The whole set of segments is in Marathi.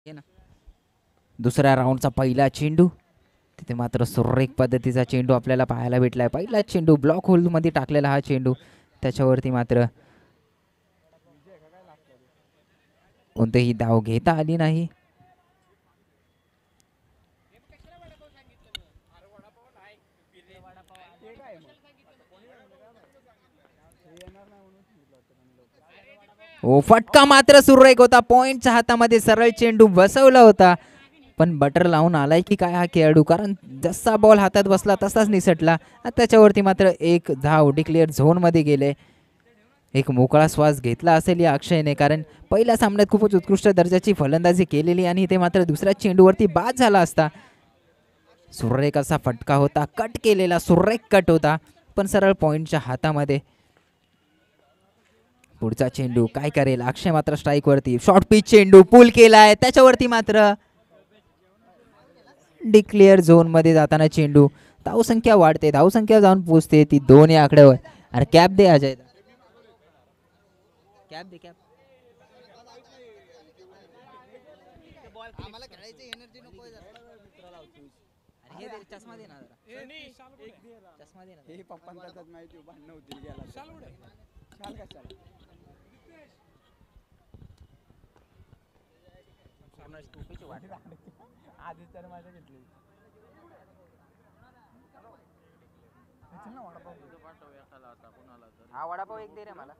ये ना. दुसऱ्या राऊंडचा पहिला चेंडू तिथे मात्र सुरेख पद्धतीचा चेंडू आपल्याला पाहायला भेटलाय. पहिला चेंडू ब्लॉक होल मध्ये टाकलेला हा चेंडू, त्याच्यावरती मात्र कोणतेही धाव घेता आली नाही. हो, फटका मात्र सुरेख होता. पॉइंटच्या हातामध्ये सरळ चेंडू बसवला होता, पण बटर लावून आलाय की काय हा खेळाडू, कारण जसा बॉल हातात बसला तसाच निसटला. त्याच्यावरती मात्र एक धाव डिक्लेअर झोन मध्ये गेले. एक मोकळा श्वास घेतला असेल या अक्षयने, कारण पहिल्या सामन्यात खूपच उत्कृष्ट दर्जाची फलंदाजी केलेली आणि ते मात्र दुसऱ्या चेंडूवरती बाद झाला असता. सुरेख असा फटका होता, कट केलेला सुरेख कट होता, पण सरळ पॉइंटच्या हातामध्ये. पुढचा चेंडू काय करेल अक्षय, मात्र स्ट्राइक वरती शॉर्ट पिच चेंडू पुल केलाय, त्याच्यावरती मात्र डिक्लेअर झोन मध्ये जाताना चेंडू. धावसंख्या वाढते, धावसंख्या जाऊन पोहोचते ती 2 या आकड्यावर. अरे कॅप दे अजय, कॅप दे कॅप. आम्हाला खेळायची एनर्जी नको आहे. अरे हे दे, चष्मा दे ना जरा. चष्मा दे ना. हे पप्पांचा माहिती भांडण होतील गेला. चाल का चाल. टोपीची वाट आधी तर माझ्या घेतली. हा वडापाव एक दे रे मला.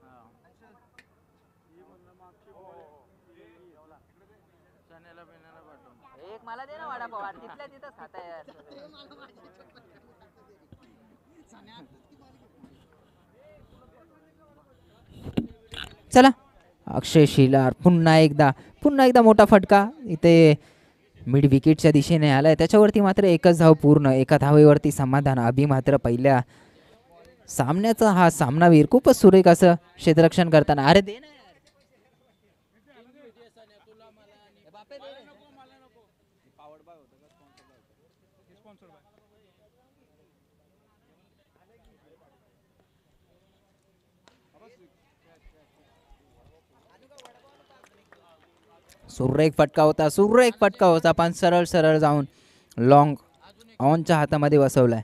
एक मला दे ना वडापाव, तिथल्या तिथंच खाता यार. चला, अक्षय शिलार पुन्हा एकदा मोठा फटका इथे मिड विकेटच्या दिशेने आलाय. त्याच्यावरती मात्र एकच धाव पूर्ण, एका धावेवरती समाधान. अभि मात्र पहिल्या सामन्याचा हा सामनावीर खूपच सुरेख असं क्षेत्ररक्षण करताना. अरे दे ना. सुरेख फटका होता, पण सरळ सरळ जाऊन लॉंग ऑनच्या हातामध्ये बसवलाय.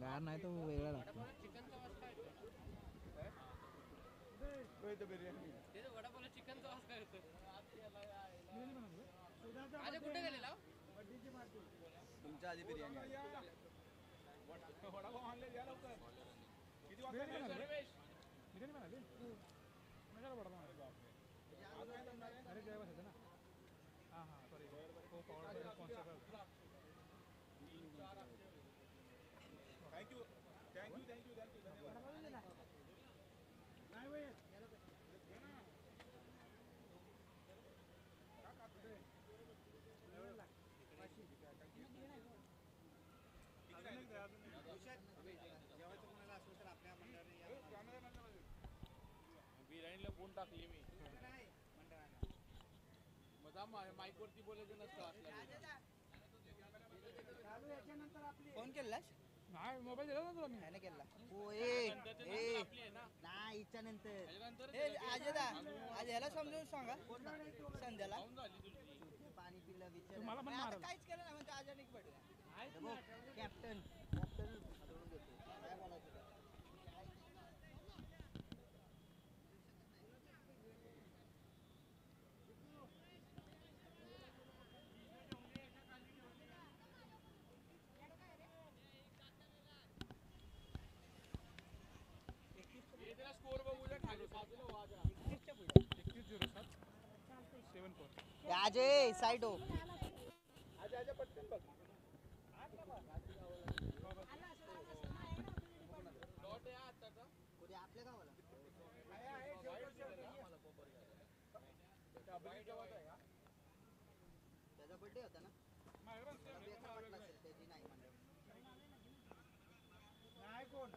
गार नाही तो वेगळा लागतो. तुमच्या आधी बिर्याणी फोन केलास? नाही, मोबाईल दिला ना तुला मी. नाही केला. ओ नाही, इच्छा नंतर हे अजयदा आज ह्याला समजून सांगा संध्याला पाणी पिलं विचार. मला पण मारलं काहीच केलं नाही म्हणजे अचानक पडलं. कॅप्टन काय बोलायचं. अजय साइड हो. अजय पटकन बघ. आपल्या गावाला त्याचा बर्थडे होता ना. नाही कोण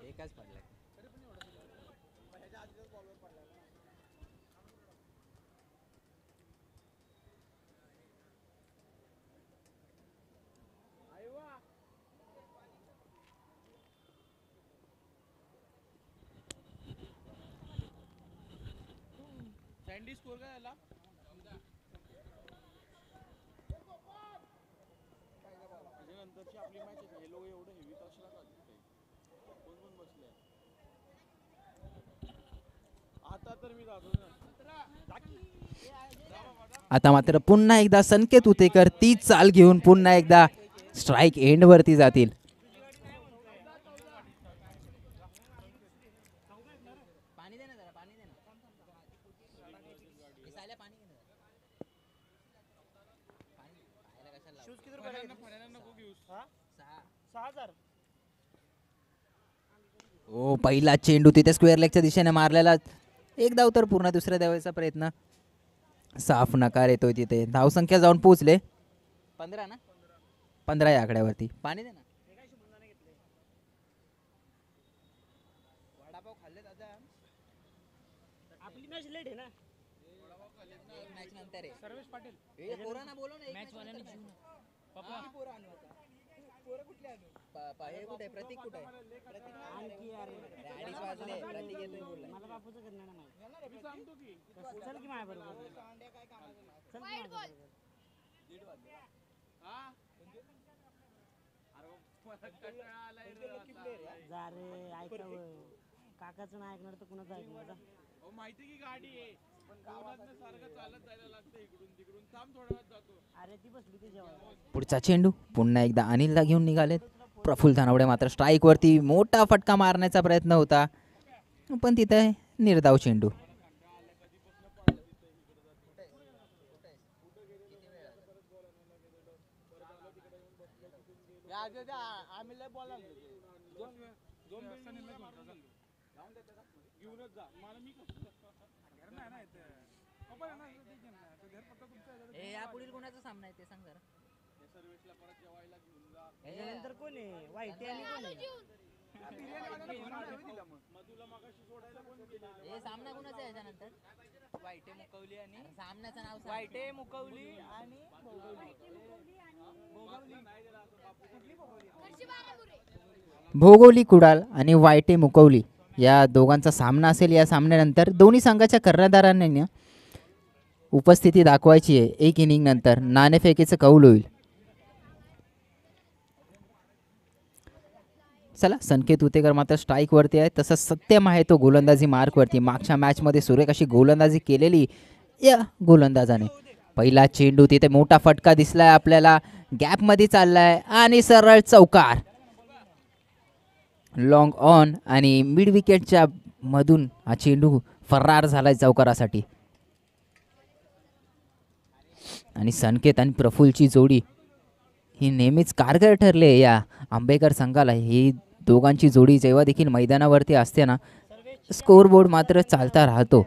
एकाच पडला. सँडी स्कोर काय झाला? नंतरची आपली मॅच आहे. हे लोक एवढं हेवी कशाला करतात? कोण कोण बसले? आता तर मी जातो ना. आता मात्र पुन्हा एकदा संकेत उतेकर तीच चाल घेऊन पुन्हा एकदा स्ट्राईक एंड वरती जातील. ओ पहिला चेंडू तिथे स्क्वेअर लेगच्या दिशेने मारलेला. एक धाव तर पूर्ण दुसऱ्या धावेचा प्रयत्न साफ नकार येतोय तिथे. धावसंख्या जाऊन पोहोचले 15 ना 15 या आकड्यावरती. पाणी दे ना. आपली मॅच लेट आहे ना. मॅच नंतर आहे. सर्वेश पाटील ए पोरांना बोलव ना. मॅच वाल्याने जीव पप्पा पोरं आणू आता. पोरं कुठले आणू? हे कुठे आहे? प्रतीक कुठे आहे? प्रतीक आणखी यार 2:30 वाजले. प्रतीक येतोय बोलला. मला बापूचं करणार नाही. मी सांगतो की चल की माझ्या बरोबर. चल की माझ्या बरोबर. जा रे ऐकावं. काकाचं नाही ऐकणार तर कुणाचं ऐकणार का? माहिती की गाडी आहे पण गावातनं सारखं चालत जायला लागतं इकडून तिकडून. थांब थोड्या वेळात जातो. अरे ती बसली ते जेवायला. पुढचा चेंडू पुन्हा एकदा अनिलला घेऊन निघालेत. प्रफुल्ल धानवडे मात्र स्ट्राईक वरती मोठा फटका मारण्याचा प्रयत्न होता पण तिथे निर्धाव चेंडू. पुढील कोणाचा सामना आहे ते सांग जरा. नंतर कोण आहे? वाईट आणि कोण आहे? सामना कोणाचा आहे याच्यानंतर? वाईटे मुकवली आणि सामन्याचं नाव वाईटे मुकवली आणि भोगोली कुडाल आणि वायटे मुकवली या दोघांचा सामना असेल. या सामन्यानंतर दोन्ही संघाच्या कर्णधारांनी उपस्थिती दाखवायची आहे. एक इनिंग नंतर नाणेफेकीचं कौल होईल. चला संकेत उतेकर मात्र स्ट्राईक वरती आहे. तसं सत्यम आहे तो गोलंदाजी मार्क वरती. मागच्या मॅच मध्ये सुरेख अशी गोलंदाजी केलेली या गोलंदाजाने. पहिला चेंडू तिथे मोठा फटका दिसलाय आपल्याला. गॅप मध्ये चाललाय आणि सरळ चौकार. लॉंग ऑन आणि मिड विकेटच्या मधून हा चेंडू फरार झालाय चौकारासाठी. आणि संकेत आणि प्रफुल्लची जोडी ही नेहमीच कारगर ठरले या आंबेकर संघाला. ही दोघांची जोडी जेव्हा देखील मैदानावरती असते ना स्कोरबोर्ड मात्र चालता राहतो.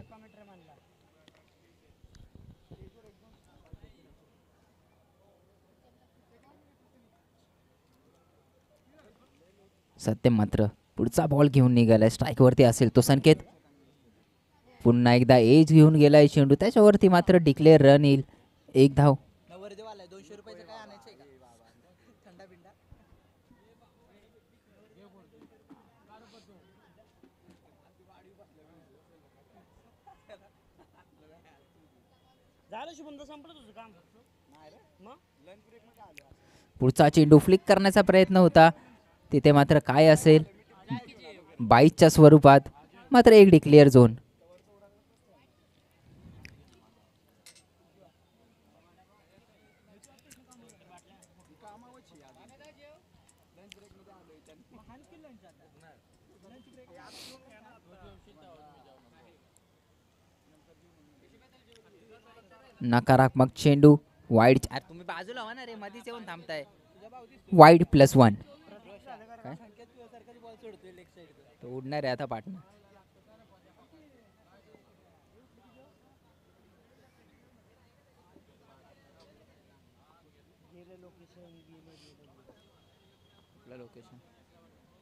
सत्यम मात्र पुढचा बॉल घेऊन निघालाय. स्ट्राईक वरती असेल तो संकेत. पुन्हा एकदा एज घेऊन गेलाय चेंडू. त्याच्यावरती मात्र डिक्लेअर रन येईल. एक धाव. 200 रुपयाचं काय आणायचंय का? थंडा बिंडा झालं शुभम संपलं तुझं काम मग पुढचा चेंडू फ्लिक करण्याचा प्रयत्न होता, तिथे मात्र काय असेल, बाईटच्या स्वरूपात मात्र एक डिक्लेअर झोन. नकारात्मक चेंडू वाईड. तुम्ही बाजूला व्हा ना रे, मध्येच येऊन थांबताय. वाईड +1. तो उडणार आहे आता पाठनं. लोकेशन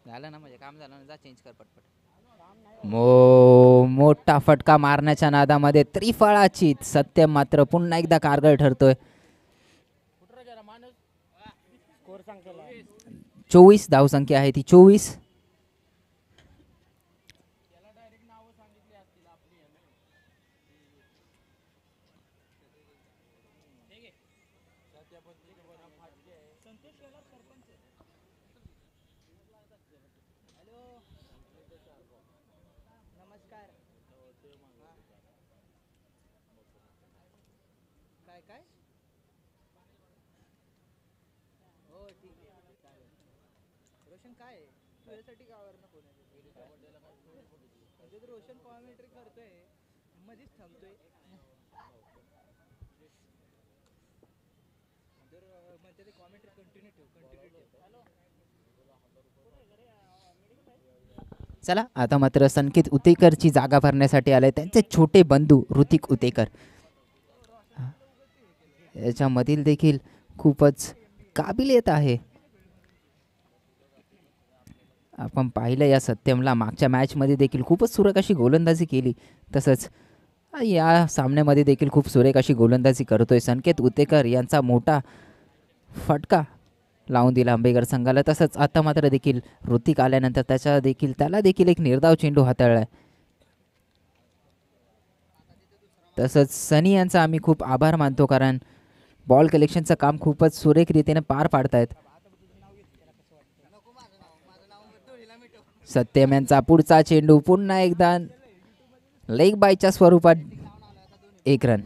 झालं ना, म्हणजे काम झालं ना, जा चेंज कर पटपट. मोठा फटका मारण्याच्या नादामध्ये त्रिफळाची सत्यम मात्र पुन्हा एकदा कारगर ठरतोय. 24 धावसंख्या आहे ती 24. काय हो ठीक आहे चालेल. रोशन काय आहे तुझ्यासाठी गावावर ना फोन आहे. रोशन कॉमेंट्री करतोय मध्येच थांबतोय. जर म्हणते ते कॉमेंट्री कंटिन्यू ठेव. चला आता मात्र संकेत उतेकरची जागा भरण्यासाठी आले त्यांचे छोटे बंधू ऋतिक उतेकर. याच्यामधील देखील खूपच काबिलियत आहे. आपण पाहिलं या सत्यमला मागच्या मॅचमध्ये देखील खूपच सुरेख अशी गोलंदाजी केली, तसंच या सामन्यामध्ये देखील खूप सुरेख अशी गोलंदाजी करतोय. संकेत उतेकर यांचा मोठा फटका लावून दिला आंबेकर संघाला. तसंच आता मात्र देखील ऋतिक आल्यानंतर त्याला देखील एक निर्धाव चेंडू हाताळलाय. तसंच सनी यांचा आम्ही खूप आभार मानतो, कारण बॉल कलेक्शनचं काम खूपच सुरेख रीतीने पार पाडतायत. सत्यम यांचा पुढचा चेंडू पुन्हा एकदा लेग बायच्या स्वरूपात 1 रन.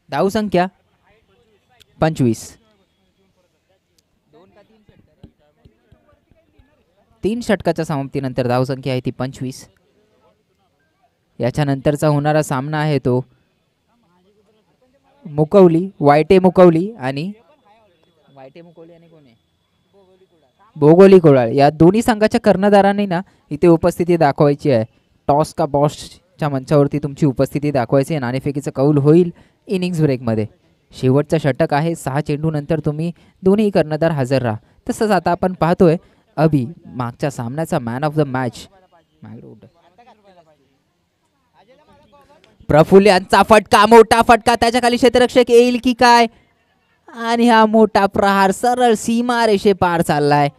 धावसंख्या 25. 3 षटकाच्या समाप्तीनंतर धावसंख्या आहे ती 25. याच्यानंतरचा होणारा सामना आहे तो वायटे मुकवली आणि कोण आहे भोगोली कुडाळ या दोन्ही संघाच्या कर्णधारांनी ना इथे उपस्थिती दाखवायची आहे. टॉस का बॉसच्या मंचावरती तुमची उपस्थिती दाखवायची आहे. नाणेफेकीचं कौल होईल इनिंग्स ब्रेकमध्ये. शेवटचं षटक आहे. 6 चेंडू नंतर तुम्ही दोन्ही कर्णधार हजर राहा. तसंच आता आपण पाहतोय अभि मागच्या सामन्याचा man of the match Praful यांचा फटका, मोठा फटका, त्याच्या खाली क्षेत्ररक्षक येईल की काय, आणि हा मोठा प्रहार सरळ सीमा रेषे पार चाललाय.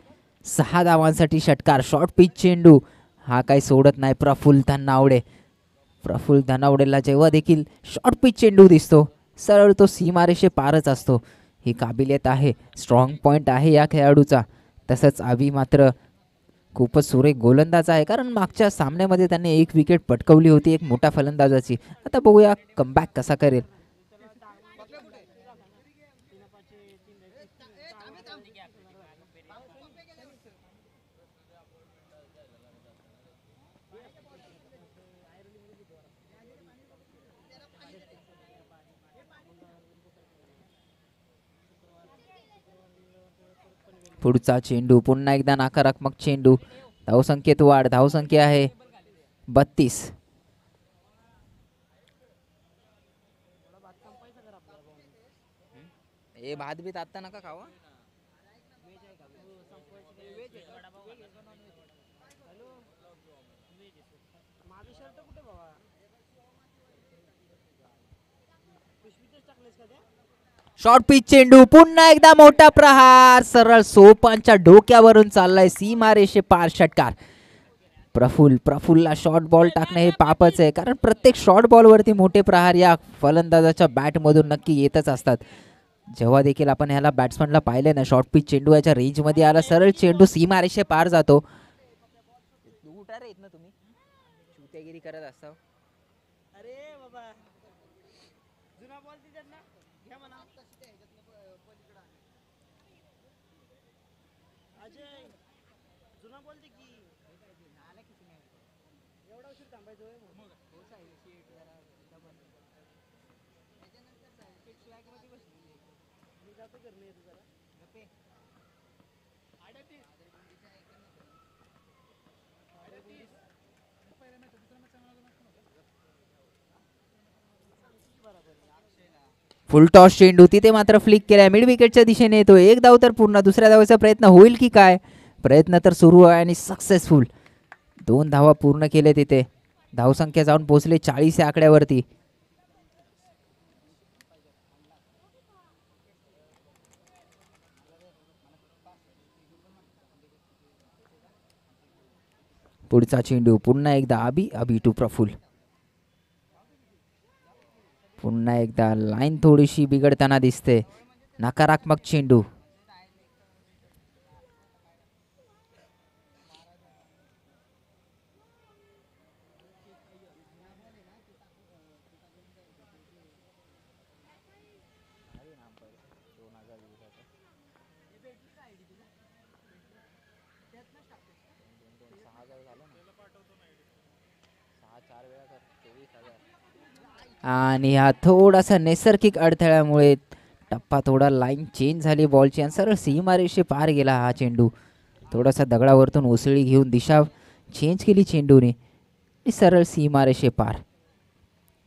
6 धावांसाठी षटकार. शॉर्ट पिच चेंडू हा काही सोडत नाही प्रफुल्ल धनावडेला जेव्हा देखील शॉर्ट पिच चेंडू दिसतो सरळ तो सीमारेषे पारच असतो. ही काबिलियत आहे, स्ट्रॉंग पॉइंट आहे या खेळाडूचा. तसंच अभि मात्र खूपच सुरेख गोलंदाज आहे, कारण मागच्या सामन्यामध्ये त्याने 1 विकेट पटकवली होती एक मोठ्या फलंदाजाची. आता बघूया कमबॅक कसा करेल. पुढचा चेंडू पुन्हा एकदा नकारात्मक चेंडू. धावसंख्येत वाढ. धावसंख्या आहे 32. हे भात बीत आता नका खावा. शॉर्ट पिच चेंडू पुन्हा एकदा मोठा प्रहार सरळ सोपांच्या डोक्यावरून चाललाय सीमारेषे पार षटकार. प्रफुल्लला शॉर्ट बॉल टाकणे हे पापच आहे, कारण प्रत्येक शॉर्ट बॉलवरती मोठे प्रहार या फलंदाजाच्या बॅटमधून नक्की येतच असतात. जेव्हा देखील आपण ह्याला बॅट्समनला पाहिले ना, शॉर्ट पिच चेंडू याच्या रेंजमध्ये आला, सरळ चेंडू सीमारेषे पार जातो. चुतेगिरी करत असता. अरे बाबा जुना बॉल तिच्यात ना घ्या म्हणा. अजय जुना बॉल दे की एवढा उशीर थांबायचं होय मग. मी जातो करणे येतो जरा. फुल टॉस चेंडू तिथे मात्र फ्लिक केलाय, मिड विकेटच्या दिशेने येतो. एक धाव तर पूर्ण, दुसऱ्या धावाचा प्रयत्न होईल की काय? प्रयत्न तर सुरू आहे आणि सक्सेसफुल. 2 धावा पूर्ण केले तिथे. धावसंख्या जाऊन पोहोचले 40 या आकड्यावरती. पुढचा चेंडू पुन्हा एकदा अबी टू प्रफुल्ल. पुन्हा एकदा लाईन थोडीशी बिघडताना दिसते. नकारात्मक चेंडू. आणि हा थोडासा नैसर्गिक अडथळ्यामुळे टप्पा थोडा लाईन चेंज झाली बॉलची आणि सरळ सीमारेषे पार गेला हा चेंडू. थोडासा दगडावरतून उसळी घेऊन दिशा चेंज केली चेंडूने, सरळ सीमारेषे पार.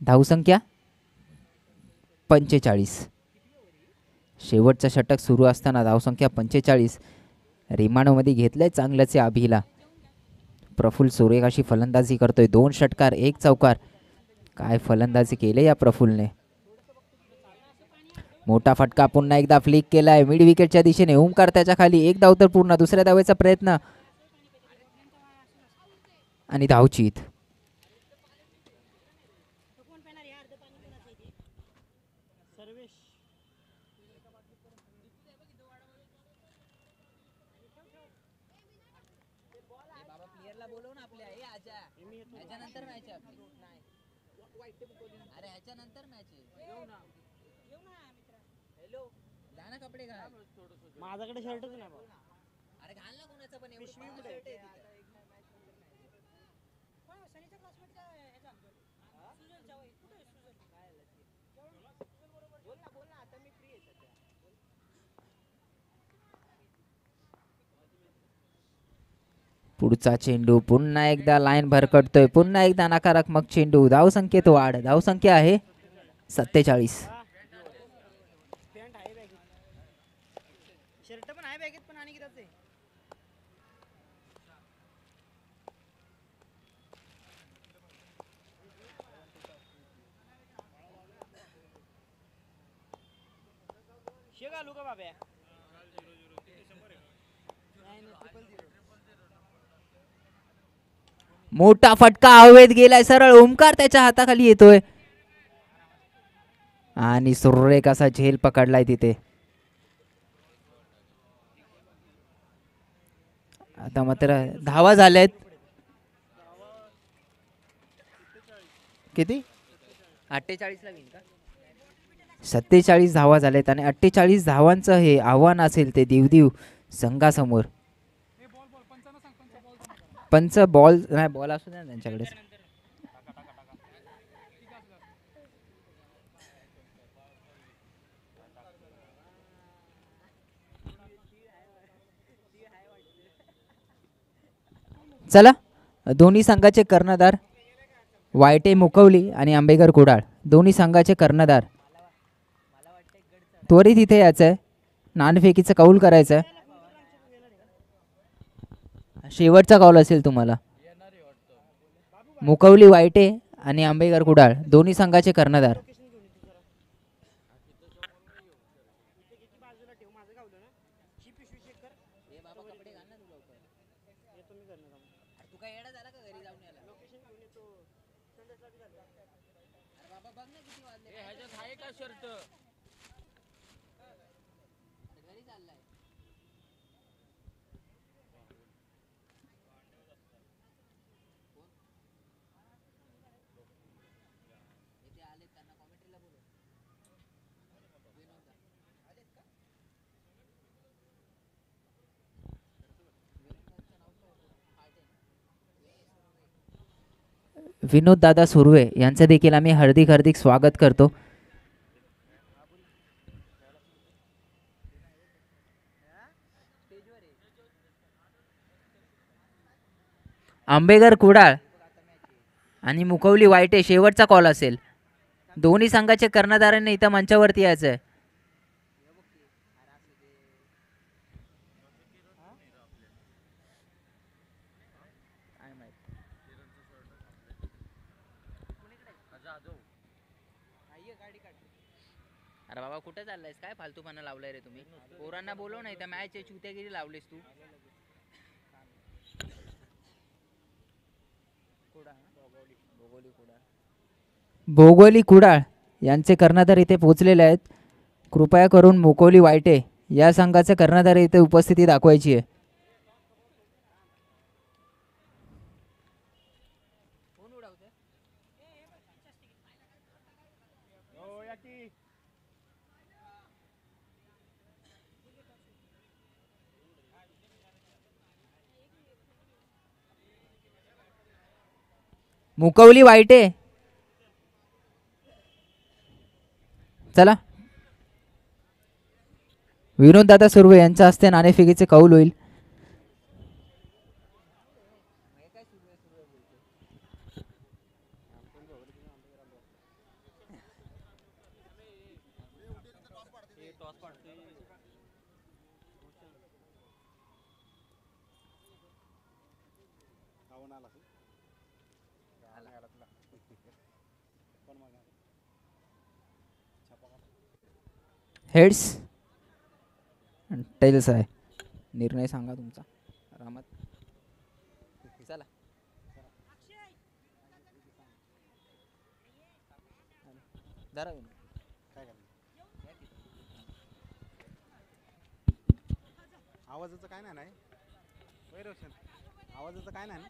धावसंख्या 45. शेवटचं षटक सुरू असताना धावसंख्या 45. रिमांडमध्ये घेतलंय चांगल्याचे अभिला. प्रफुल्ल सुरेखाशी फलंदाजी करतोय. 2 षटकार 1 चौकार. काय फलंदाजी केले या प्रफुल्लने. मोठा फटका पुन्हा एकदा फ्लिक केलाय मिड विकेटच्या दिशेने. ओमकार त्याच्या खाली. 1 धाव तर पूर्ण, दुसऱ्या धावेचा प्रयत्न आणि धावचीत. माझ्याकडे शर्टच नाही. अरे घाल ना कोणाचा पण, पिशवी कुठे? पुढचा चेंडू पुन्हा एकदा लाईन भरकटतोय. पुन्हा एकदा नकारात्मक चेंडू. धावसंख्येत वाढ. धावसंख्या आहे 47. शर्ट पण आहे बॅगेत पण आणि किती घालू का बाब्या? मोठा फटका हवेत गेलाय, सरळ ओमकार त्याच्या हाताखाली येतोय आणि सुरेख असा झेल पकडलाय तिथे. आता मात्र धावा झाल्यात किती? 48 ला विन का? 47 धावा झाल्यात आणि 48 धावांचं हे आव्हान असेल ते देवदेव संघासमोर. पंच बॉल नाही, बॉल असू द्या त्यांच्याकडे. चला, दोन्ही संघाचे कर्णधार वायटे मुकवली आणि आंबेकर कुडाळ, दोन्ही संघाचे कर्णधार त्वरित इथे यायचंय. नाणेफेकीचं कौल करायचंय. शेवटचा कॉल असेल तुम्हाला. मुकवली वायटे आणि आंबेकर कुडाळ दोन्ही संघाचे कर्णधार. विनोद दादा सुर्वे यांचं देखील आम्ही हार्दिक हार्दिक स्वागत करतो. आंबेगर कुडाळ आणि मुकवली वायटे शेवटचा कॉल असेल. दोन्ही संघाच्या कर्णधारांनी इथं मंचावरती यायचं आहे. अरे बाबा कुठे चाललायस? काय फालतूपणा लावलाय रे तुम्ही? पोरांना बोलव नाही त्या मॅच चुत्यागिरी लावलीस तू. भोगोली कुडाळ यांचे कर्णधार इथे पोहोचलेले आहेत. कृपया करून मुकोली वायटे या संघाचे कर्णधार इथे उपस्थिती दाखवायची आहे. मुकवली वायटे चला. विनोद दादा सुर्वे यांच्या हस्ते नाणेफेकीचे कौल होईल. हेड्स टेल्स आहे. निर्णय सांगा तुमचा. रामत चला. आवाजाचं काय नाही आवाजाचं काय नाही.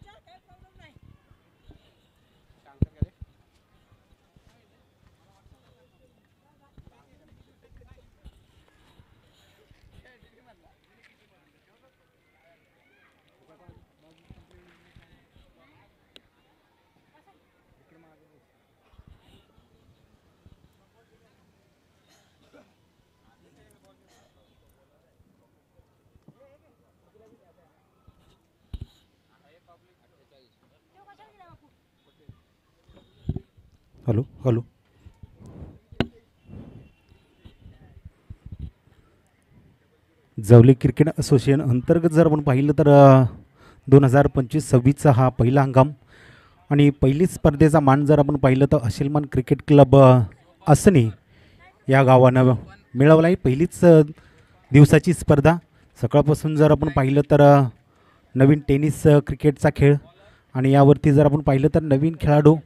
Hello hello. Jawali cricket association अंतर्गत जर आपण पाहिलं तर 2025-26चा हा पहिला हंगाम आणि पहिली स्पर्धेचा मान जर आपण पाहिलं तर अशिलमान क्रिकेट क्लब असणे या गावानं मिळवला आहे. पहिलीच दिवसाची स्पर्धा. सकाळपासून जर आपण पाहिलं तर नवीन टेनिस क्रिकेटचा खेळ आणि यावरती जर आपण पाहिलं तर नवीन खेळाडू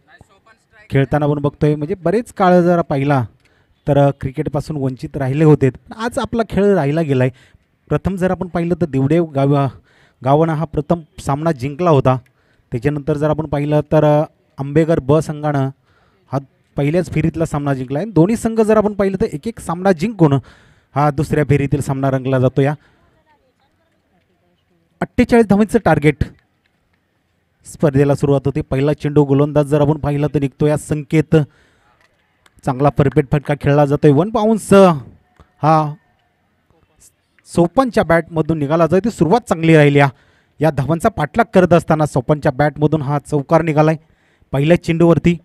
खेळताना आपण बघतोय. म्हणजे बरेच काळ जर पाहिला तर क्रिकेटपासून वंचित राहिले होते. आज आपला खेळ राहिला गेला आहे. प्रथम जर आपण पाहिलं तर देवडेव गावानं हा प्रथम सामना जिंकला होता. त्याच्यानंतर जर आपण पाहिलं तर आंबेगर ब संघानं हा पहिल्याच फेरीतला सामना जिंकला आहे. दोन्ही संघ जर आपण पाहिलं तर एक एक सामना जिंकून हा दुसऱ्या फेरीतील सामना रंगला जातो. या 48 धावांचं टार्गेट स्पर्धेला सुरुवात होते. पहिला चेंडू गोलंदाज जर आपण पाहिला तर निघतो या संकेत. चांगला परफेक्ट फटका खेळला जातोय. 1 बाउन्स हा सोपनच्या बॅटमधून निघाला जातो. सुरुवात चांगली राहिली. या धावांचा पाठलाग करत असताना सोपनच्या बॅटमधून हा चौकार निघालाय पहिल्या चेंडूवरती.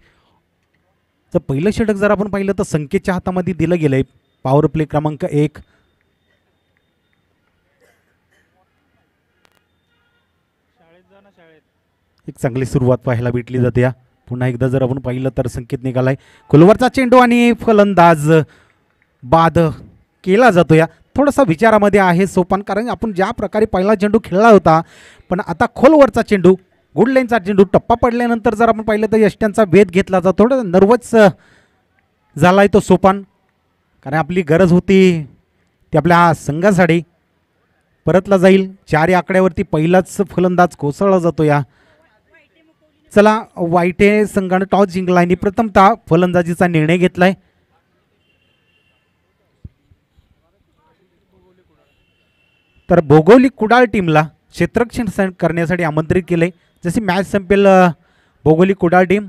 तर पहिलं षटक जर आपण पाहिलं तर संकेतच्या हातामध्ये दिलं गेलंय. पॉवर प्ले क्रमांक 1. एक चांगली सुरुवात पाहायला भेटली जाते. या पुन्हा एकदा जर आपण पाहिलं तर संकेत निघालाय. खोलवरचा चेंडू आणि फलंदाज बाद केला जातो. या थोडासा विचारामध्ये आहे सोपान, कारण आपण ज्या प्रकारे पहिला चेंडू खेळला होता पण आता खोलवरचा चेंडू गुड लाईनचा चेंडू टप्पा पडल्यानंतर जर आपण पाहिलं तर यष्ट्यांचा वेध घेतला जातो. थोडं नर्वस झालाय तो सोपान, कारण आपली गरज होती ती आपल्या संघासाठी परतला जाईल. 4 या आकड्यावरती पहिलाच फलंदाज कोसळला जातो. या चला वाईटे संघानं टॉस जिंकला आणि प्रथमतः फलंदाजीचा निर्णय घेतलाय. तर भौगोलिक कुडाळ टीमला क्षेत्ररक्षण करण्यासाठी आमंत्रित केले. जशी मॅच संपेल भौगोलिक कुडाळ टीम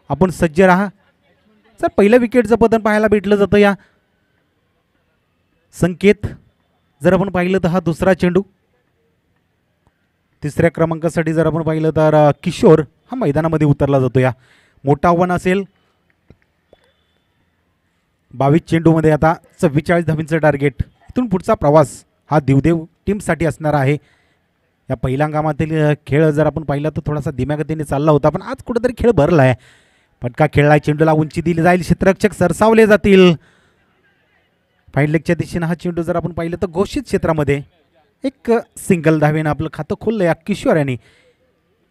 आपण सज्ज राहा. सर पहिलं विकेटचं पतन पाहायला भेटलं जातं या संकेत. जर आपण पाहिलं तर हा दुसरा चेंडू. तिसऱ्या क्रमांकासाठी जर आपण पाहिलं तर किशोर हा मैदानामध्ये उतरला जातो. या मोठं आव्हान असेल. 22 चेंडूमध्ये आता 44 धावींचं टार्गेट. इथून पुढचा प्रवास हा दिवदेव टीमसाठी असणार आहे. या पहिल्या हंगामातील खेळ जर आपण पाहिला तर थोडासा धीम्या गतीने चालला होता, पण आज कुठेतरी खेळ भरला आहे. फटका खेळलाय, चेंडूला उंची दिली जाईल, क्षेत्ररक्षक सरसावले जातील. फाईन लेगच्या दिशेनं हा चेंडू जर आपण पाहिलं तर घोषित क्षेत्रामध्ये एक सिंगल धावेनं आपलं खातं खोललं या किशोर यांनी.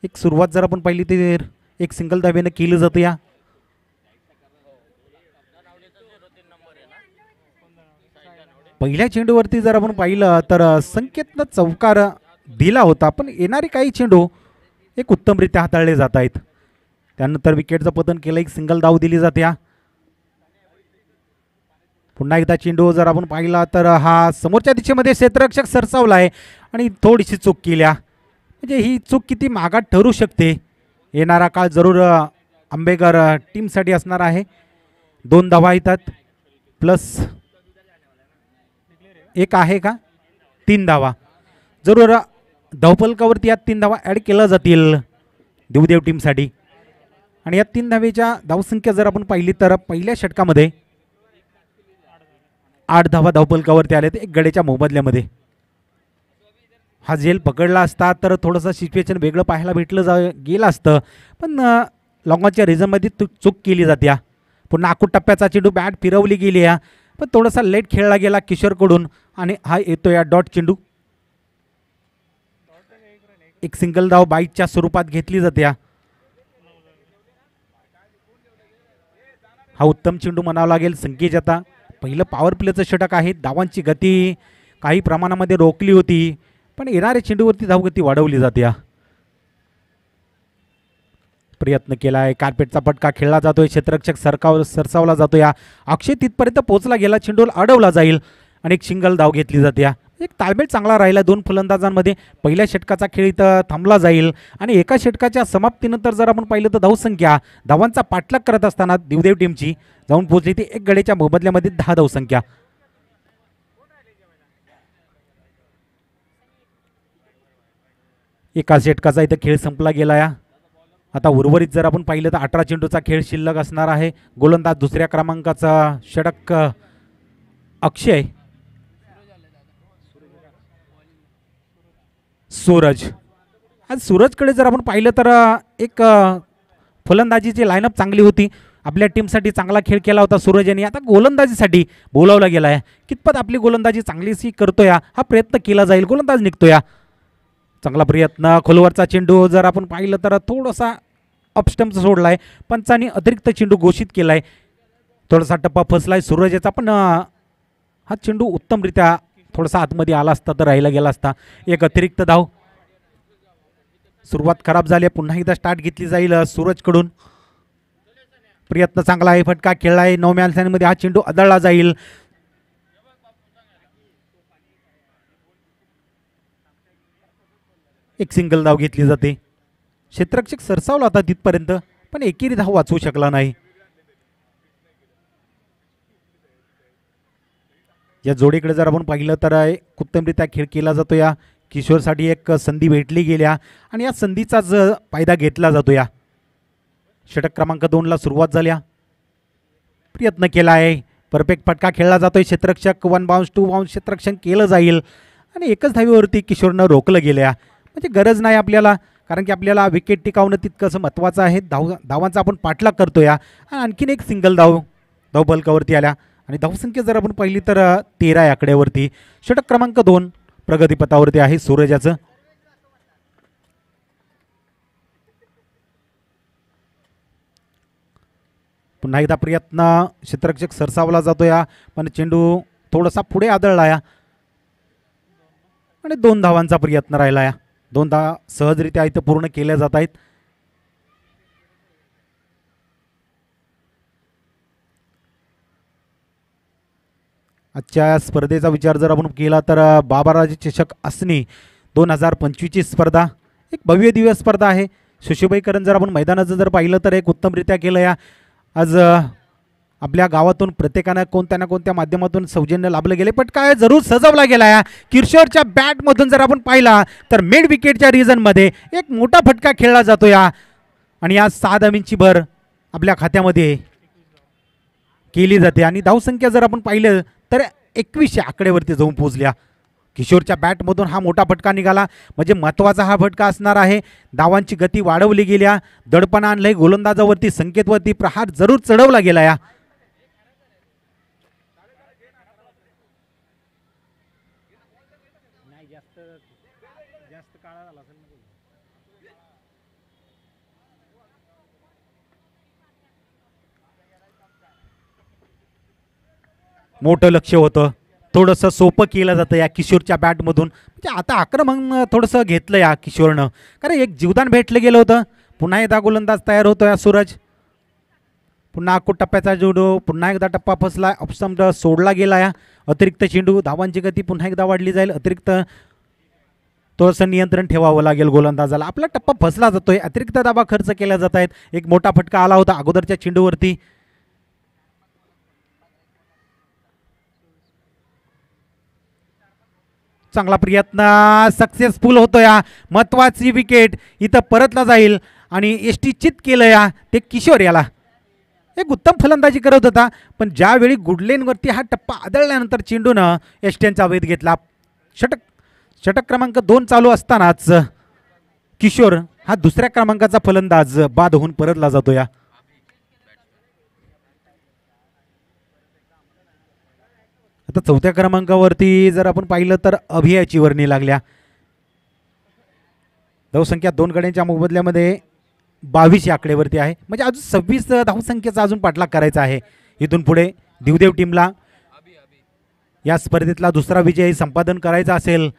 एक सुरुवात जर आपण पाहिली तर एक सिंगल धावेनं केलं जातं. या पहिल्या चेंडूवरती जर आपण पाहिलं तर संकेतनं चौकार दिला होता, पण येणारे काही चेंडू एक उत्तमरित्या हाताळले जात आहेत. त्यानंतर विकेटचं पतन केलं, एक सिंगल धाव दिली जाते. पुन्हा एकदा चेंडू जर आपण पाहिला तर हा समोरच्या दिशेमध्ये क्षेत्ररक्षक सरसावला आहे आणि थोडीशी चूक केल्या. म्हणजे ही चूक किती मागात ठरू शकते. येणारा काळ जरूर आंबेकर टीमसाठी असणार आहे. 2 धावा येतात प्लस एक आहे का 3 धावा. जरूर धावफलकावरती या 3 धावा ॲड केल्या जातील दिवदेव टीमसाठी. आणि या 3 धावेच्या धावसंख्या जर आपण पाहिली तर पहिल्या षटकामध्ये 8 धावा धावफलकावरती आले ते 1 गड्याच्या मोबदल्यामध्ये. हा झेल पकडला असता तर थोडंसं सिच्युएशन वेगळं पाहायला भेटलं गेलं असतं, पण लॉंगॉनच्या रिझनमध्ये चूक केली जाते. पुन्हा आखूड टप्प्याचा चेंडू बॅट फिरवली गेली आहे, पण थोडासा लेट खेळला गेला किशोरकडून आणि हा येतो या डॉट चेंडू. एक सिंगल धाव बाईकच्या स्वरूपात घेतली जाते. हा उत्तम चेंडू म्हणावा लागेल. संकेत आता पहिलं पॉवर प्लेचं षटक आहे. धावांची गती काही प्रमाणामध्ये रोखली होती, पण येणाऱ्या चेंडूवरती धावगती वाढवली जाते. प्रयत्न केला आहे, कार्पेटचा फटका खेळला जातोय, क्षेत्ररक्षक सरसावला जातो. या अक्षय तिथपर्यंत पोहोचला गेला, चेंडूला अडवला जाईल आणि एक सिंगल धाव घेतली जाते. एक ताळमेळ चांगला राहिला 2 फलंदाजांमध्ये. पहिल्या षटकाचा खेळ इथं थांबला जाईल आणि एका षटकाच्या समाप्तीनंतर जर आपण पाहिलं तर धावसंख्या धावांचा पाठलाग करत असताना दिवदेव टीमची जाऊन पोहोचली ती 1 गड्याच्या मोबदल्यामध्ये 10 धावसंख्या. एका षटकाचा इथं खेळ संपला गेला. आता उर्वरित जर आपण पाहिलं तर 18 चेंडूचा खेळ शिल्लक असणार आहे. गोलंदाज दुसऱ्या क्रमांकाचा षटक अक्षय. सूरज. आज सूरजकडे जर आपण पाहिलं तर एक फलंदाजीची लाईनअप चांगली होती. आपल्या टीमसाठी चांगला खेळ केला होता सूरज यांनी. आता गोलंदाजीसाठी बोलावला गेला आहे. कितपत आपली गोलंदाजी चांगलीशी करतोय हा प्रयत्न केला जाईल. गोलंदाज निघतोय. चांगला प्रयत्न. खोलवरचा चेंडू जर आपण पाहिलं तर थोडासा अपस्टम्प सोडला आहे. पंचांनी अतिरिक्त चेंडू घोषित केला आहे. थोडासा टप्पा फसला आहे सूरजचा, पण हा चेंडू उत्तमरित्या थोडासा आतमध्ये आला असता तर राहिला गेला असता. एक अतिरिक्त धाव. सुरुवात खराब झाली, पुन्हा एकदा स्टार्ट घेतली जाईल सूरजकडून. प्रयत्न चांगला आहे, फटका खेळला आहे. 9 मध्ये हा चेंडू आदळला जाईल. एक सिंगल धाव घेतली जाते. क्षेत्ररक्षक सरसावला होता तिथपर्यंत, पण एकेरी धाव वाचवू शकला नाही. या जोडीकडे जर आपण पाहिलं तर उत्तमरित्या खेळ केला जातो. या किशोरसाठी एक संधी भेटली गेल्या आणि या संधीचाच फायदा घेतला जातो. या षटक क्रमांक 2ला सुरुवात झाल्या. प्रयत्न केला आहे, परफेक्ट फटका खेळला जातोय. क्षेत्ररक्षक 1 बाउन्स 2 बाउन्स क्षेत्ररक्षण केलं जाईल आणि एकच धावीवरती किशोरनं रोखलं गेल्या. म्हणजे गरज नाही आपल्याला, कारण की आपल्याला विकेट टिकावणं तितकंसं महत्त्वाचं आहे. धावांचा आपण पाठलाग करतोय आणि आणखीन एक सिंगल धाव बलकावरती आल्या आणि धावसंख्या जर आपण पाहिली तर 13 या आकड्यावरती. षटक क्रमांक 2 प्रगतीपथावरती आहे सूरजाचं. पुन्हा एकदा प्रयत्न, क्षेत्ररक्षक सरसावला जातो या, पण चेंडू थोडासा पुढे आदळला या आणि 2 धावांचा प्रयत्न राहिला या. 2 धावा सहजरित्या इथं पूर्ण केल्या जात आहेत. आजच्या स्पर्धेचा विचार जर आपण केला तर बाबाराजे चषक असणे 2025ची स्पर्धा एक भव्य दिव्य स्पर्धा आहे. सुशोभीकरण जर आपण मैदानाचं जर पाहिलं तर एक उत्तमरित्या केलं या. आज आपल्या गावातून प्रत्येकानं कोणत्या ना कोणत्या माध्यमातून सौजन्य लाभलं गेले, पण काय जरूर सजवला गेला या. किशोरच्या बॅटमधून जर आपण पाहिला तर मिड विकेटच्या रिजनमध्ये एक मोठा फटका खेळला जातो या आणि आज 6 धावांची भर आपल्या खात्यामध्ये केली जाते आणि धावसंख्या जर आपण पाहिलं तर 2100 आकड्यावरती जाऊन पोहोचल्या. किशोरच्या बॅटमधून हा मोठा फटका निघाला, म्हणजे महत्त्वाचा हा फटका असणार आहे. धावांची गती वाढवली गेल्या, दडपण आणलंय गोलंदाजावरती, संकेतवरती प्रहार जरूर चढवला गेला या. मोठं लक्ष होतं, थोडंसं सोपं केलं जातं या किशोरच्या बॅटमधून. म्हणजे आता आक्रमण थोडंसं घेतलं या किशोरनं, कारण एक जीवदान भेटलं गेलं होतं. पुन्हा एकदा गोलंदाज तयार होतो या सूरज. पुन्हा अकोट टप्प्याचा चेंडू, पुन्हा एकदा टप्पा फसला, अपसंड सोडला गेला या. अतिरिक्त चेंडू, धावांची गती पुन्हा एकदा वाढली जाईल. अतिरिक्त थोडंसं नियंत्रण ठेवावं लागेल गोलंदाजाला. आपला टप्पा फसला जातोय, अतिरिक्त धावा खर्च केल्या जात आहेत. एक मोठा फटका आला होता अगोदरच्या चेंडूवरती. चांगला प्रयत्न सक्सेसफुल होतो या. महत्वाची विकेट इथं परतला जाईल आणि एसटी चित केलं या ते किशोर याला. एक उत्तम फलंदाजी करत होता, पण ज्यावेळी गुडलेनवरती हा टप्पा आदळल्यानंतर चेंडूनं एसटीचा वेध घेतला. षटक क्रमांक 2 चालू असतानाच किशोर हा दुसऱ्या क्रमांकाचा फलंदाज बाद होऊन परतला जातो या. आता 4थ्या क्रमांकावरती जर आपण पाहिलं तर अभियाची वर्णी लागल्या. धावसंख्या 2 गड्यांच्या मोबदल्यामध्ये 22 या आकडेवरती आहे, म्हणजे अजून 26 धावसंख्येचा अजून पाठलाग करायचा आहे. इथून पुढे दिवदेव टीमला या स्पर्धेतला दुसरा विजय संपादन करायचा असेल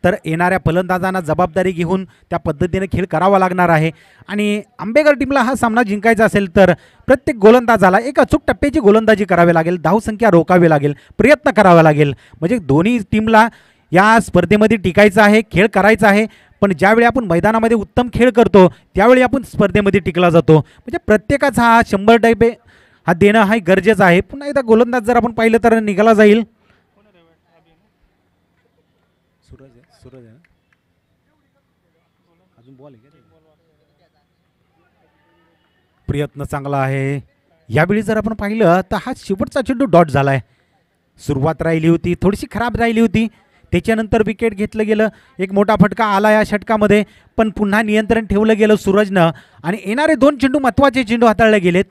तर येणाऱ्या फलंदाजांना जबाबदारी घेऊन त्या पद्धतीने खेळ करावा लागणार आहे. आणि आंबेकर टीमला हा सामना जिंकायचा असेल तर प्रत्येक गोलंदाजाला एक अचूक टप्प्याची गोलंदाजी करावी लागेल, धावसंख्या रोखावी लागेल, प्रयत्न करावा लागेल. म्हणजे दोन्ही टीमला या स्पर्धेमध्ये टिकायचं आहे, खेळ करायचा आहे. पण ज्यावेळी आपण मैदानामध्ये उत्तम खेळ करतो त्यावेळी आपण स्पर्धेमध्ये टिकला जातो. म्हणजे प्रत्येकाचा हा 100% हा देणं हा गरजेचं आहे. पुन्हा एकदा गोलंदाज जर आपण पाहिलं तर निघाला जाईल. प्रयत्न चांगला आहे. यावेळी जर आपण पाहिलं तर हा शेवटचा चेंडू डॉट झालाय. सुरुवात राहिली होती थोडीशी खराब राहिली होती, त्याच्यानंतर विकेट घेतलं गेलं. एक मोठा फटका आला या षटकामध्ये, पण पुन्हा नियंत्रण ठेवलं गेलं सूरजनं आणि येणारे 2 चेंडू महत्त्वाचे चेंडू हाताळले गेलेत.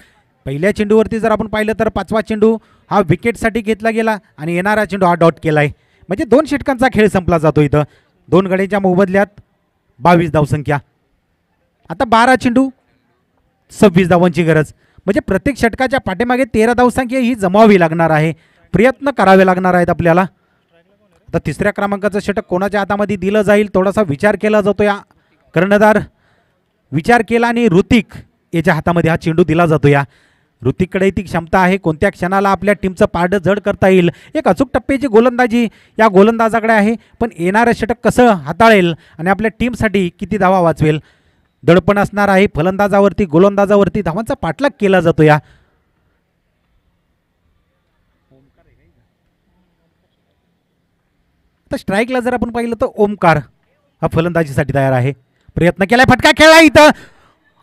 पहिल्या चेंडूवरती जर आपण पाहिलं तर 5वा चेंडू हा विकेटसाठी घेतला गेला आणि येणारा चेंडू हा डॉट केलाय. म्हणजे 2 षटकांचा खेळ संपला जातो. इथं 2 गड्यांच्या मोबदल्यात 22 धावसंख्या. आता 12 चेंडू 26 धावांची गरज, म्हणजे प्रत्येक षटकाच्या पाठीमागे 13 धावसंख्या ही जमावी लागणार आहे. प्रयत्न करावे लागणार आहेत आपल्याला. आता 3ऱ्या क्रमांकाचं षटक कोणाच्या हातामध्ये दिलं जाईल थोडासा विचार केला जातो. या कर्णधार विचार केला आणि ऋतिक याच्या हातामध्ये हा चेंडू दिला जातो. या ऋतिककडे ती क्षमता आहे, कोणत्या क्षणाला आपल्या टीमचं पारडं जड करता येईल. एक अचूक टप्प्याची गोलंदाजी या गोलंदाजाकडे आहे, पण येणारं षटक कसं हाताळेल आणि आपल्या टीमसाठी किती धावा वाचवेल. दडपण असणार आहे फलंदाजावरती, गोलंदाजावरती. धावांचा पाठलाग केला जातो. या तर स्ट्राईकला जर आपण पाहिलं तर ओमकार हा फलंदाजीसाठी तयार आहे. प्रयत्न केलाय, फटका खेळला इथं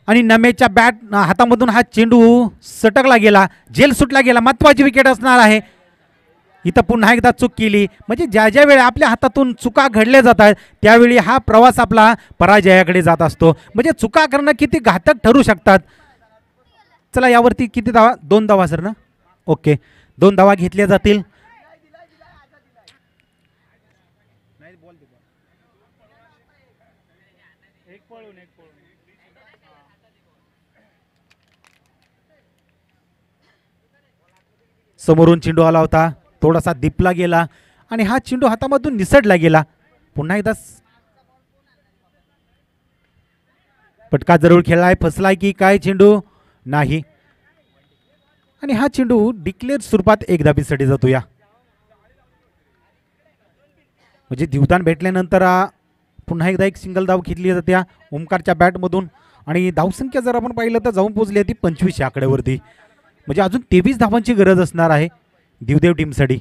आणि नमेच्या बॅट हातामधून हा चेंडू सटकला गेला, झेल सुटला गेला. महत्वाची विकेट असणार आहे. इथं पुन्हा एकदा चूक केली, म्हणजे ज्या ज्या वेळी आपल्या हातातून चुका घडल्या जातात त्यावेळी हा प्रवास आपला पराजयाकडे जात असतो. म्हणजे चुका करणं किती घातक ठरू शकतात. चला यावरती किती धावा, 2 धावा सर ना. ओके, 2 धावा घेतल्या जातील. समोरून चेंडू आला होता, थोडासा दिपला गेला आणि हा चेंडू हातामधून निसटला गेला. पुन्हा एकदा पटका जरूर खेळलाय, फसलाय की काय चेंडू नाही. आणि हा चेंडू डिक्लेअर स्वरूपात एक धाबीसाठी जातो या. म्हणजे दिवदान भेटल्यानंतर पुन्हा एकदा एक सिंगल धाव घेतली जाते या ओमकारच्या बॅटमधून. आणि धावसंख्या जर आपण पाहिलं तर जाऊन पोहोचली ती 25 आकड्यावरती. म्हणजे अजून 23 धावांची गरज असणार आहे दिवदेव टीमसाठी.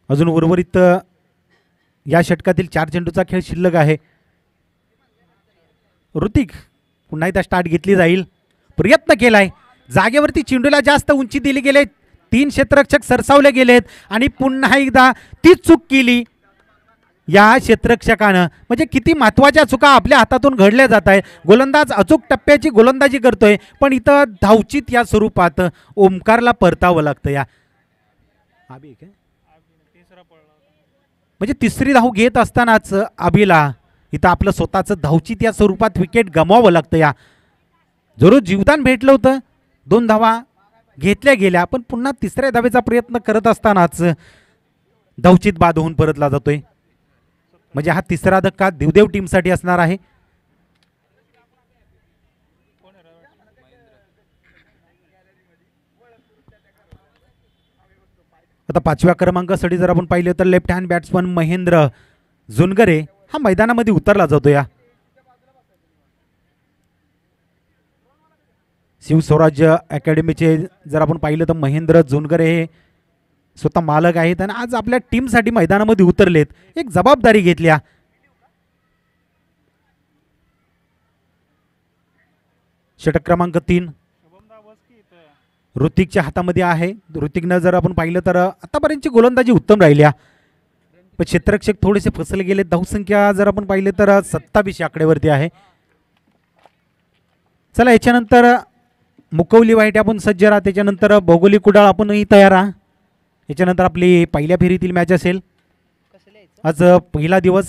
अजून उर्वरित या षटकातील 4 चेंडूचा खेळ शिल्लक आहे. ऋतिक पुन्हा एकदा स्टार्ट घेतली जाईल. प्रयत्न केलाय, जागेवरती चेंडूला जास्त उंची दिली गेले, 3 क्षेत्ररक्षक सरसावले गेलेत आणि पुन्हा एकदा ती चूक केली या क्षेत्ररक्षकानं. म्हणजे किती महत्वाच्या चुका आपल्या हातातून घडल्या जात आहेत. गोलंदाज अचूक टप्प्याची गोलंदाजी करतोय, पण इथं धावचीत या स्वरूपात ओमकारला परतावं लागतं या. म्हणजे तिसरी धाव घेत असतानाच अभिला इथं आपलं स्वतःचं धावचीत या स्वरूपात विकेट गमावावं लागतं या. जरूर जीवदान भेटलं होतं, 2 धावा घेतल्या गेल्या, पण पुन्हा तिसऱ्या धावेचा प्रयत्न करत असतानाच धावचीत बाद होऊन परतला जातोय. म्हणजे हा तिसरा धक्का दिवदेव टीमसाठी असणार आहे. आता 5व्या क्रमांकासाठी जर आपण पाहिलं तर लेफ्ट हँड बॅट्समन महेंद्र जुनगरे हा मैदानामध्ये उतरला जातो या. शिवस्वराज्य अकॅडमीचे जर आपण पाहिलं तर महेंद्र जुनगरे हे स्वतः मालक आहेत आणि आज आपल्या टीमसाठी मैदानामध्ये उतरलेत, एक जबाबदारी घेतल्या. षटक क्रमांक 3 ऋतिकच्या हातामध्ये आहे. ऋतिकनं जर आपण पाहिलं तर आतापर्यंतची गोलंदाजी उत्तम राहिल्या, पण क्षेत्ररक्षक थोडेसे फसले गेले. धावसंख्या जर आपण पाहिलं तर 27 आकड्यावरती आहे. चला याच्यानंतर मुकवली वाईट आपण सज्ज राहा, त्याच्यानंतर भौगोलिक कुडाळ आपणही तयार राहा. याच्यानंतर आपली पहिल्या फेरीतील मॅच असेल. आज पहिला दिवस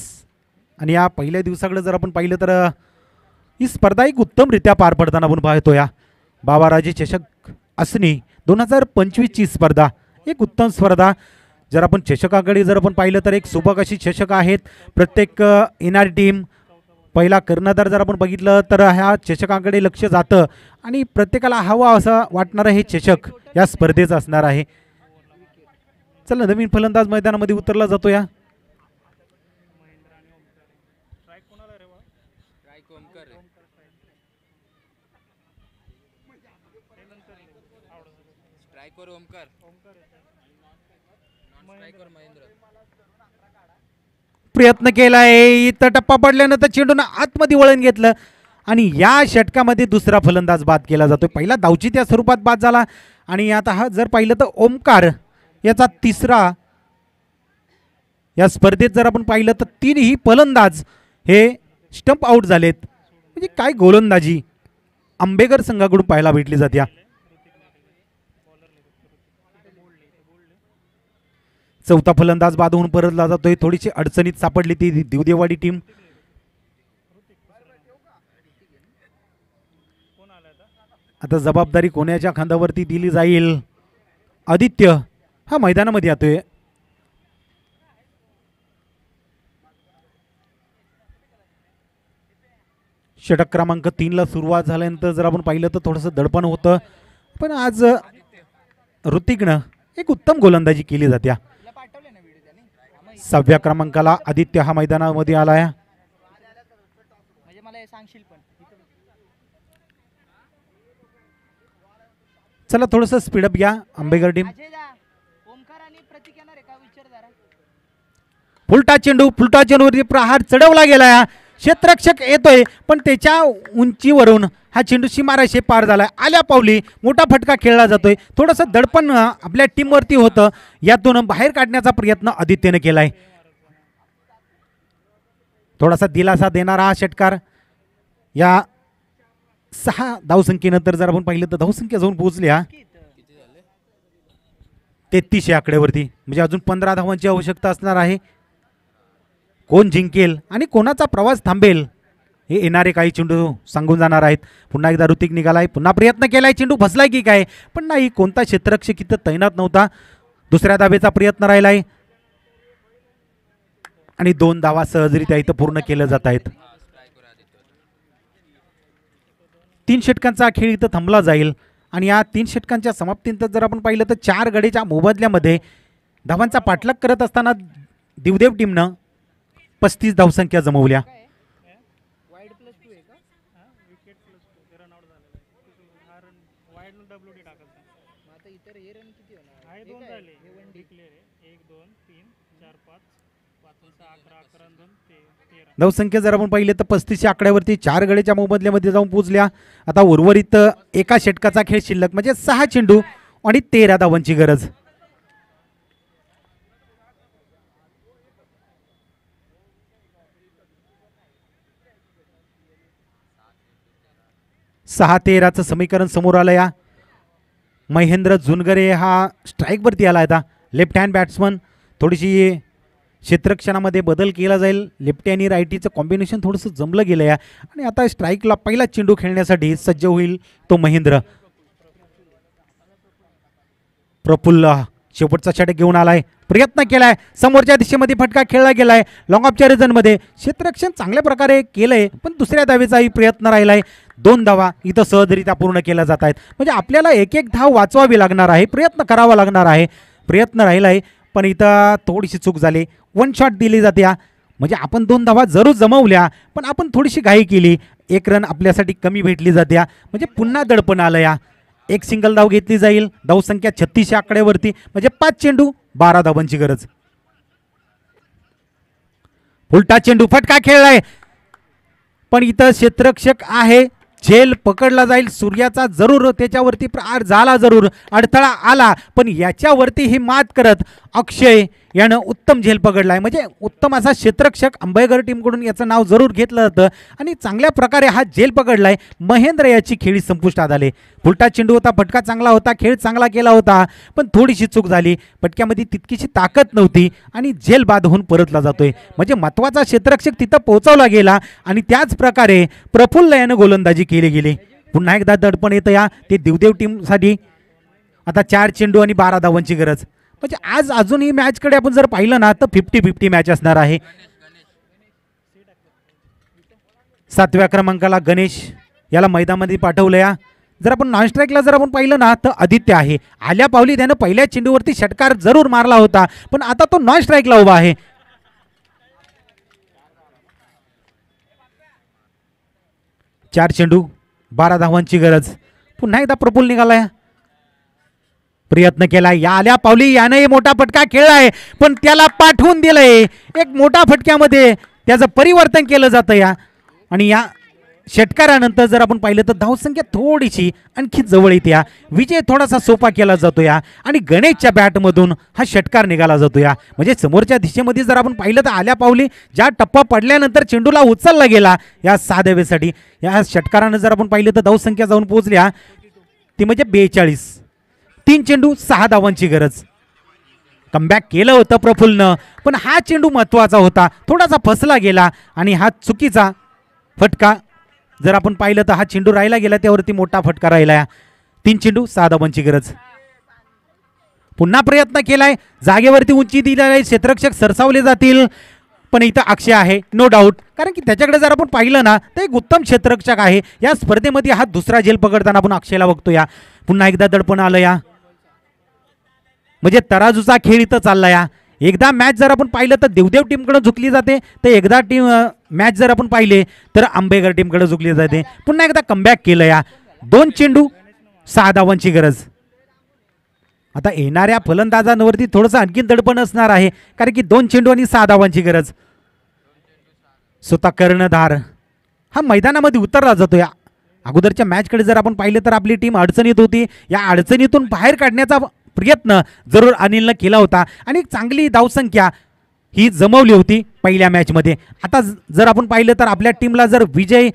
आणि या पहिल्या दिवसाकडे जर आपण पाहिलं तर ही स्पर्धा एक उत्तमरित्या पार पडताना आपण पाहतो या. बाबाराजे चषक असणी 2025ची स्पर्धा एक उत्तम स्पर्धा. जर आपण चषकाकडे जर आपण पाहिलं तर एक सुबक अशी चषक आहेत. प्रत्येक येणारी टीम पहिला कर्णधार जर आपण बघितलं तर ह्या चषकाकडे लक्ष जातं आणि प्रत्येकाला हवा असं वाटणारं हे चषक या स्पर्धेचं असणार आहे. चला नवीन फलंदाज मैदानामध्ये उतरला जातो या. प्रयत्न केलाय, इथं टप्पा पडल्यानंतर चेंडून आतमध्ये वळण घेतलं आणि या षटकामध्ये दुसरा फलंदाज बाद केला जातोय. पहिला धावचीत या स्वरूपात बाद झाला आणि आता हा जर पाहिलं तर ओमकार याचा तिसरा या स्पर्धेत जर आपण पाहिलं तर 3ही फलंदाज हे स्टंप आउट झालेत. म्हणजे काय गोलंदाजी आंबेकर संघाकडून पाहायला भेटली जाते. चौथा फलंदाज बाद होऊन परतला जातोय. थोडीशी अडचणीत सापडली ती दिवदेवाडी टीम. आता जबाबदारी कोणाच्या खांद्यावरती दिली जाईल. आदित्य हा मैदानामध्ये येतोय. षटक क्रमांक 3 ला सुरुवात झाल्यानंतर जर आपण पाहिलं तर थोडंसं दडपण होतं, पण आज ऋतिकनं एक उत्तम गोलंदाजी केली जाते. 6व्या क्रमांकाला आदित्य हा मैदानामध्ये आलाय. चला थोडंसं स्पीडअप घ्या आंबेकर टीम. फुलटा चेंडूवरती प्रहार चढवला गेला. क्षेत्ररक्षक येतोय पण त्याच्या उंचीवरून हा चेंडू सीमारेषे पार झालाय. आल्या पावली मोठा फटका खेळला जातोय. थोडंसं दडपण आपल्या टीमवरती होतं, यातून बाहेर काढण्याचा प्रयत्न आदित्यने केलाय. थोडासा दिलासा देणारा हा षटकार. या 6 धावसंख्येनंतर जर आपण पाहिलं तर धावसंख्या जाऊन पोहोचल्या 33 आकड्यावरती. म्हणजे अजून 15 धावांची आवश्यकता असणार आहे. कोण जिंकेल आणि कोणाचा प्रवास थांबेल हे येणारे काही चेंडू सांगून जाणार आहेत. पुन्हा एकदा ऋतिक निघालाय, पुन्हा प्रयत्न केलाय, चेंडू फसलाय की काय, पण नाही, कोणता क्षेत्ररक्षक इथं तैनात नव्हता. दुसऱ्या धावेचा प्रयत्न राहिलाय आणि 2 धावा सहजरित्या इथं पूर्ण केल्या जात आहेत. 3 षटकांचा खेळ इथं थांबला जाईल आणि या 3 षटकांच्या समाप्तीनंतर जर आपण पाहिलं तर 4 गडेच्या मोबदल्यामध्ये धावांचा पाठलाग करत असताना दिवदेव टीमनं 35 धावसंख्या जमवल्या. धावसंख्या जर आपण पाहिले तर 35 आकड्यावरती 4 गडेच्या मोबदल्यामध्ये जाऊन पोहोचल्या. आता उर्वरित एका षटकाचा खेळ शिल्लक म्हणजे 6 चेंडू आणि 13 धावांची गरज. सहा 13चं समीकरण समोर आलं. या महेंद्र जुनगरे हा स्ट्राईकवरती आला. आता लेफ्ट हँड बॅट्समन, थोडीशी क्षेत्ररक्षणामध्ये बदल केला जाईल. लेफ्टी आणि रायटीचं कॉम्बिनेशन थोडंसं जमलं गेलं या आणि आता स्ट्राईकला पहिला चेंडू खेळण्यासाठी सज्ज होईल तो महेंद्र. प्रफुल्ल शेवटचा षटक घेऊन आलाय, प्रयत्न केलाय, समोरच्या दिशेमध्ये फटका खेळला गेलाय. लॉंग ऑफच्या रिझनमध्ये क्षेत्ररक्षण चांगल्या प्रकारे केलंय, पण दुसऱ्या धावेचाही प्रयत्न राहिलाय. 2 धावा इथं सहजरित्या पूर्ण केल्या जात आहेत. म्हणजे आपल्याला एक धाव वाचवावी लागणार आहे, प्रयत्न करावा लागणार आहे. प्रयत्न राहिलाय पण इथं थोडीशी चूक झाली. 1 शॉट दिली जाते. म्हणजे आपण 2 धावा जरूर जमवल्या पण आपण थोडीशी घाई केली. 1 रन आपल्यासाठी कमी भेटली जाते. म्हणजे पुन्हा दडपण आलं. या 1 सिंगल धाव घेतली जाईल. धावसंख्या 36 आकड्यावरती म्हणजे 5 चेंडू 12 धावांची गरज. उलटा चेंडू फटका खेळलाय पण इथं क्षेत्ररक्षक आहे, झेल पकडला जाईल. सूर्याचा जरूर त्याच्यावरती प्रहार झाला, जरूर अडथळा आला, पण याच्यावरती ही मात करत अक्षय यानं उत्तम झेल पकडलाय. म्हणजे उत्तम असा क्षेत्ररक्षक अंबेगर टीमकडून याचं नाव जरूर घेतलं जातं आणि चांगल्या प्रकारे हा झेल पकडलाय. महेंद्र याची खेळी संपुष्टात आले. उलटा चेंडू होता, फटका चांगला होता, खेळ चांगला केला होता, पण थोडीशी चूक झाली. फटक्यामध्ये तितकीशी ताकद नव्हती आणि झेल बाद होऊन परतला जातोय. म्हणजे महत्त्वाचा क्षेत्ररक्षक तिथं पोहोचवला गेला आणि त्याच प्रकारे प्रफुल्ल यानं गोलंदाजी केली गेली. पुन्हा एकदा दडपण येतं या ते दिवदेव टीमसाठी. आता 4 चेंडू आणि 12 धावांची गरज. म्हणजे आज अजूनही मॅचकडे आपण जर पाहिलं ना तर 50-50 मॅच असणार आहे. 7व्या क्रमांकाला गणेश याला मैदानामध्ये पाठवलं. या जर आपण नॉन स्ट्राईकला जर आपण पाहिलं ना तर आदित्य आहे. आल्या पावली त्यानं पहिल्या चेंडूवरती षटकार जरूर मारला होता पण आता तो नॉन स्ट्राईकला उभा आहे. 4 चेंडू 12 धावांची गरज. पुन्हा एकदा प्रफुल्ल निघालाय, प्रयत्न केलाय. या आल्या पावली याने मोठा फटका खेळलाय पण त्याला पाठवून दिलंय. एक मोठा फटक्यामध्ये त्याचं परिवर्तन केलं जातं. या आणि या षटकारानंतर जर आपण पाहिलं तर धावसंख्या थोडीशी आणखी जवळ येते. या विजय थोडासा सोपा केला जातो या आणि गणेशच्या बॅटमधून हा षटकार निघाला जातो. या म्हणजे समोरच्या दिशेमध्ये जर आपण पाहिलं तर आल्या पावली ज्या टप्पा पडल्यानंतर चेंडूला उचलला गेला या 6 धावेसाठी. या षटकारानं जर आपण पाहिलं तर धावसंख्या जाऊन पोहोचल्या ती म्हणजे 42. 3 चेंडू 6 धावांची गरज. कमबॅक केलं होतं प्रफुल्लनं पण हा चेंडू महत्त्वाचा होता, थोडासा फसला गेला आणि हा चुकीचा फटका जर आपण पाहिलं तर हा चेंडू राहिला गेला त्यावरती मोठा फटका राहिला. 3 चेंडू 6 धावांची गरज. पुन्हा प्रयत्न केलाय, जागेवरती उंची दिलेली आहे, क्षेत्ररक्षक सरसावले जातील पण इथं अक्षय आहे नो डाऊट, कारण की त्याच्याकडे जर आपण पाहिलं ना तर एक उत्तम क्षेत्ररक्षक आहे. या स्पर्धेमध्ये हा दुसरा झेल पकडताना आपण अक्षयला बघतो. या पुन्हा एकदा दडपण आलं. या म्हणजे तराजूचा खेळ इथं चालला. या एकदा मॅच जर आपण पाहिलं तर देवदेव टीमकडे झुकली जाते तर एकदा मॅच जर आपण पाहिले तर आंबेगर टीमकडे झुकली जाते. पुन्हा एकदा कमबॅक केलं. या 2 चेंडू 6 धावांची गरज. आता येणाऱ्या फलंदाजांवरती थोडंसं आणखीन दडपण असणार आहे कारण की 2 चेंडू आणि 6 धावांची गरज. स्वतः कर्णधार हा मैदानामध्ये उतरला जातो. या अगोदरच्या मॅचकडे जर आपण पाहिलं तर आपली टीम अडचणीत होती. या अडचणीतून बाहेर काढण्याचा प्रयत्न जरूर अनिलनं केला होता आणि चांगली धावसंख्या ही जमवली होती पहिल्या मॅचमध्ये. आता जर आपण पाहिलं तर आपल्या टीमला जर विजय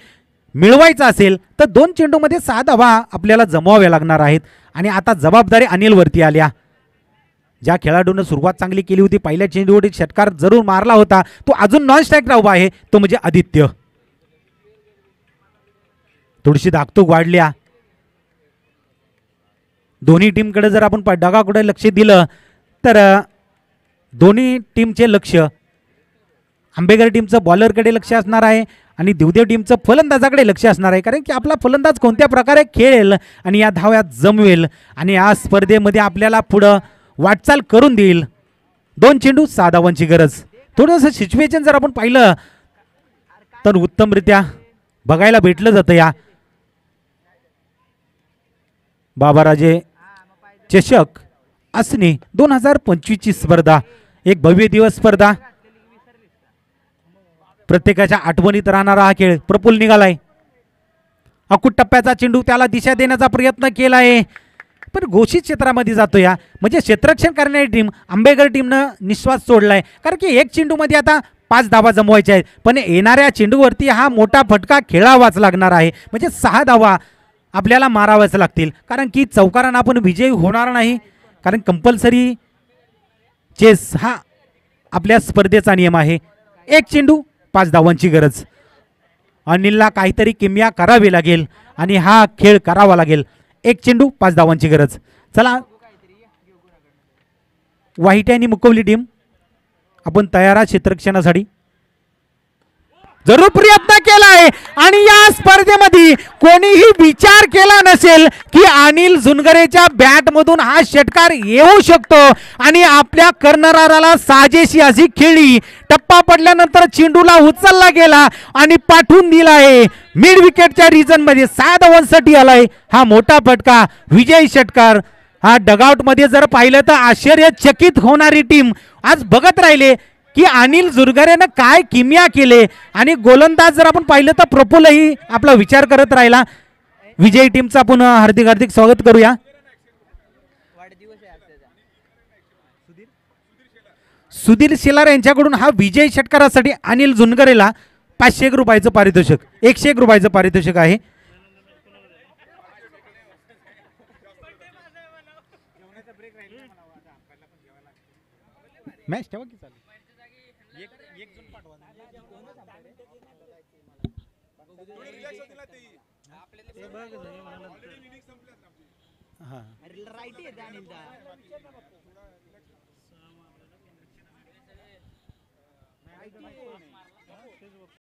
मिळवायचा असेल तर 2 चेंडूमध्ये 6 धावा आपल्याला जमवाव्या लागणार आहेत आणि आता जबाबदारी अनिलवरती आल्या. ज्या खेळाडूनं सुरुवात चांगली केली होती, पहिल्या चेंडूवर एक षटकार जरूर मारला होता, तो अजून नॉन स्ट्राईक उभा आहे, तो म्हणजे आदित्य. थोडीशी धाकधूक वाढल्या. दोन्ही टीमकडे जर आपण डागाकडे लक्ष दिलं तर दोन्ही टीमचे लक्ष आंबेकर टीमचं बॉलरकडे लक्ष असणार आहे आणि देवदेव टीमचं फलंदाजाकडे लक्ष असणार आहे, कारण की आपला फलंदाज कोणत्या प्रकारे खेळेल आणि या धाव्यात जमवेल आणि या स्पर्धेमध्ये आपल्याला पुढं वाटचाल करून देईल. 2 चेंडू 6 धावांची गरज. थोडंसं सिच्युएशन जर आपण पाहिलं तर उत्तमरित्या बघायला भेटलं जातं या बाबाराजे चषक असणे 2025 ची स्पर्धा. एक भव्य दिवस स्पर्धा, प्रत्येकाच्या आठवणीत राहणारा हा खेळ. प्रफुल्ल निघालाय, अकुट टप्प्याचा चेंडू, त्याला दिशा देण्याचा प्रयत्न केला आहे पण घोषित क्षेत्रामध्ये जातो या, म्हणजे क्षेत्ररक्षण करणारी टीम आंबेकर टीमनं निश्वास सोडलाय, कारण की एक चेंडूमध्ये आता 5 धावा जमवायच्या आहेत, पण येणाऱ्या चेंडूवरती हा मोठा फटका खेळावाच लागणार आहे, म्हणजे 6 धावा आपल्याला माराव्याच लागतील, कारण की चौकारानं आपण विजयी होणार नाही, कारण कंपल्सरी चेस हा आपल्या स्पर्धेचा नियम आहे. 1 चेंडू 5 धावांची गरज. अनिलला काहीतरी किमया करावी लागेल आणि हा खेळ करावा लागेल. 1 चेंडू 5 धावांची गरज. चला, वाहिटे आणि मुकवली टीम आपण तयार आहात क्षेत्ररक्षणासाठी. जरूर प्रयत्न केलाय आणि या स्पर्धेमध्ये कोणीही विचार केला नसेल की अनिल झुनगरेच्या बॅट मधून हा षटकार येऊ शकतो आणि आपल्या कर्णधाराला साजेशी अशी खेळी. टप्पा पडल्यानंतर चेंडूला उचलला गेला आणि पाठवून दिला आहे मिड विकेटच्या रिजन मध्ये. 6 धावांसाठी आलाय हा मोठा फटका, विजयी षटकार. हा डगआउट मध्ये जर पाहिलं तर आश्चर्यचकित होणारी टीम आज बघत राहिले की अनिल झुनगरेनं काय किमया केले आणि गोलंदाज जर आपण पाहिलं तर प्रफुल्लही आपला विचार करत राहिला. विजयी टीमचं आपण हार्दिक हार्दिक स्वागत करूया. सुधीर शेलार यांच्याकडून हा विजयी षटकारासाठी अनिल झुनगरेला 501 रुपयाचं पारितोषिक, 101 रुपयाचं पारितोषिक आहे. मॅच ठेवा की चालेल.